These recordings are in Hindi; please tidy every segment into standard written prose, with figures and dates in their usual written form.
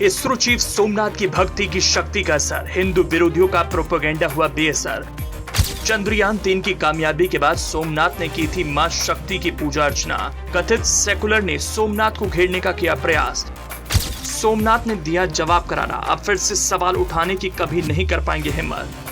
इसरो चीफ सोमनाथ की भक्ति की शक्ति का असर, हिंदू विरोधियों का प्रोपेगेंडा हुआ बेअसर। चंद्रयान 3 की कामयाबी के बाद सोमनाथ ने की थी मां शक्ति की पूजा अर्चना। कथित सेकुलर ने सोमनाथ को घेरने का किया प्रयास। सोमनाथ ने दिया जवाब करारा, अब फिर से सवाल उठाने की कभी नहीं कर पाएंगे हिम्मत।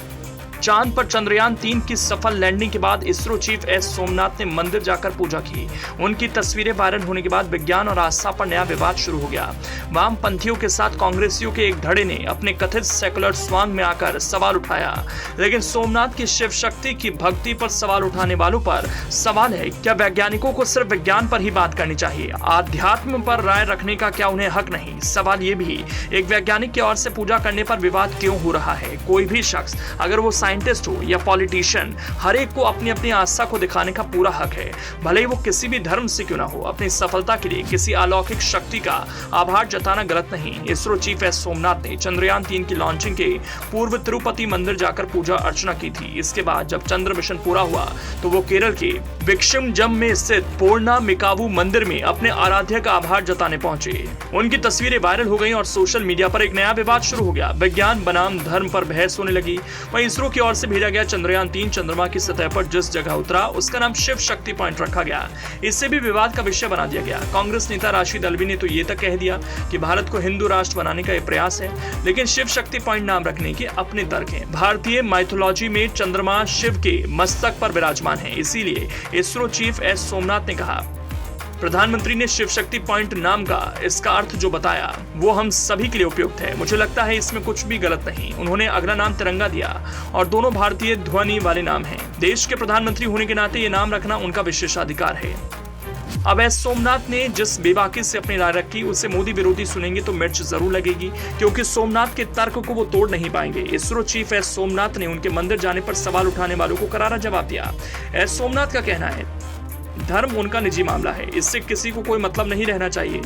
चांद पर चंद्रयान 3 की सफल लैंडिंग के बाद इसरो चीफ एस सोमनाथ ने मंदिर जाकर पूजा की। उनकी तस्वीरें वायरल होने के बाद विज्ञान और आस्था पर नया विवाद शुरू हो गया। वामपंथियों के साथ कांग्रेसियों के एक धड़े ने अपने कथित सेकुलर स्वांग में आकर सवाल उठाया। लेकिन सोमनाथ की शिव शक्ति की भक्ति पर सवाल उठाने वालों पर सवाल है, क्या वैज्ञानिकों को सिर्फ विज्ञान पर ही बात करनी चाहिए? आध्यात्म पर राय रखने का क्या उन्हें हक नहीं? सवाल ये भी, एक वैज्ञानिक की ओर से पूजा करने पर विवाद क्यों हो रहा है? कोई भी शख्स, अगर वो साइंटिस्ट हो या पॉलिटिशियन, हर एक को अपनी अपनी आस्था को दिखाने का पूरा हक है, भले ही वो किसी भी धर्म से क्यों ना हो। अपनी सफलता के लिए किसी अलौकिक शक्ति का आभार जताना गलत नहीं। इसरो चीफ एस सोमनाथ ने चंद्रयान 3 की लॉन्चिंग के पूर्व तिरुपति मंदिर जाकर पूजा अर्चना की थी। इसके बाद जब चंद्र मिशन पूरा हुआ तो वो केरल के विक्रमजम में स्थित पूर्णामिकावु मंदिर में अपने आराध्य का आभार जताने पहुंचे। उनकी तस्वीरें वायरल हो गई और सोशल मीडिया पर एक नया विवाद शुरू हो गया। विज्ञान बनाम धर्म पर बहस होने लगी। वहीं इसरो की ओर से भेजा गया चंद्रयान 3 चंद्रमा की सतह पर जिस जगह उतरा उसका नाम शिव शक्ति पॉइंट रखा गया। इससे भी विवाद का विषय बना दिया गया। कांग्रेस नेता राशिद अल्वी ने तो ये तक कह दिया कि भारत को हिंदू राष्ट्र बनाने का यह प्रयास है, लेकिन शिव शक्ति पॉइंट नाम रखने के अपने तर्क हैं। भारतीय माइथोलॉजी में चंद्रमा शिव के मस्तक पर विराजमान है, इसीलिए इसरो चीफ एस सोमनाथ ने कहा, प्रधानमंत्री ने शिव शक्ति पॉइंट नाम का इसका अर्थ जो बताया वो हम सभी के लिए उपयुक्त है। मुझे लगता है इसमें कुछ भी गलत नहीं। उन्होंने अगला नाम तिरंगा दिया और दोनों भारतीय ध्वनि वाले नाम हैं। देश के प्रधानमंत्री होने के नाते ये नाम रखना उनका विशेषाधिकार है। अब एस सोमनाथ ने जिस बेबाकी से अपनी राय रखी उसे मोदी विरोधी सुनेंगे तो मिर्च जरूर लगेगी, क्योंकि सोमनाथ के तर्क को वो तोड़ नहीं पाएंगे। इसरो चीफ एस सोमनाथ ने उनके मंदिर जाने पर सवाल उठाने वालों को करारा जवाब दिया। एस सोमनाथ का कहना है, धर्म उनका निजी मामला है, इससे किसी को कोई मतलब नहीं रहना चाहिए।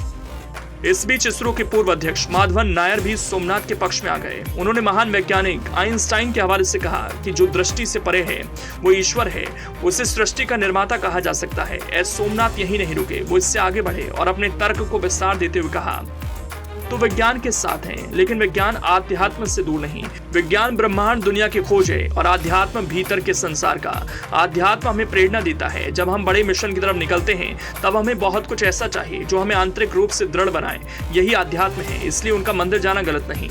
इस बीच इसरो के पूर्व अध्यक्ष माधवन नायर भी सोमनाथ के पक्ष में आ गए। उन्होंने महान वैज्ञानिक आइंस्टाइन के हवाले से कहा कि जो दृष्टि से परे है वो ईश्वर है, उसे सृष्टि का निर्माता कहा जा सकता है। एस सोमनाथ यही नहीं रुके, वो इससे आगे बढ़े और अपने तर्क को विस्तार देते हुए कहा, तो विज्ञान के साथ हैं, लेकिन विज्ञान आध्यात्म से दूर नहीं। विज्ञान ब्रह्मांड दुनिया की खोज है और आध्यात्म भीतर के संसार का। आध्यात्म हमें प्रेरणा देता है। जब हम बड़े मिशन की तरफ निकलते हैं तब हमें बहुत कुछ ऐसा चाहिए जो हमें आंतरिक रूप से दृढ़ बनाए। यही आध्यात्म है, इसलिए उनका मंदिर जाना गलत नहीं।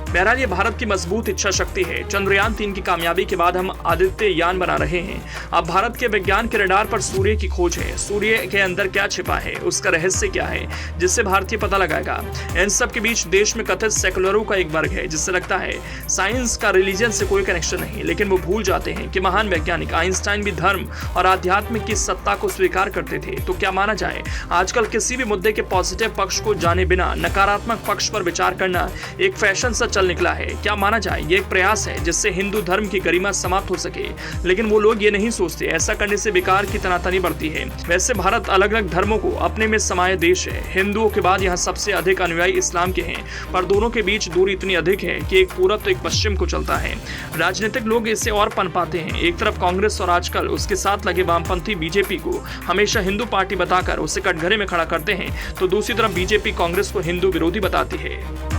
बहरहाल ये भारत की मजबूत इच्छा शक्ति है। चंद्रयान 3 की कामयाबी के बाद हम आदित्य यान बना रहे हैं। अब भारत के विज्ञान के रडार पर सूर्य की खोज है। सूर्य के अंदर क्या छिपा है, उसका रहस्य क्या है, जिससे भारतीय पता लगाएगा। इन सब के बीच देश में कथित सेकुलरों का एक वर्ग है जिससे लगता है साइंस का रिलीजन से कोई कनेक्शन नहीं, लेकिन वो भूल जाते हैं कि महान वैज्ञानिक आइंस्टाइन भी धर्म और आध्यात्म की सत्ता को स्वीकार करते थे। तो क्या माना जाए, आजकल किसी भी मुद्दे के पॉजिटिव पक्ष को जाने बिना नकारात्मक पक्ष पर विचार करना एक फैशन सा चल निकला है। क्या माना जाए, ये एक प्रयास है जिससे हिंदू धर्म की गरिमा समाप्त हो सके, लेकिन वो लोग ये नहीं सोचते। ऐसा करने से बेकार की तनातनी बढ़ती है। वैसे भारत अलग अलग धर्मों को अपने में समाये देश है। हिंदुओं के बाद यहाँ सबसे अधिक अनुयायी इस्लाम के हैं, पर दोनों के बीच दूरी इतनी अधिक है कि एक पूरब तो एक पश्चिम को चलता है। राजनीतिक लोग इसे और पनपाते हैं। एक तरफ कांग्रेस और आजकल उसके साथ लगे वामपंथी बीजेपी को हमेशा हिंदू पार्टी बताकर उसे कटघरे में खड़ा करते हैं, तो दूसरी तरफ बीजेपी कांग्रेस को हिंदू विरोधी बताती है।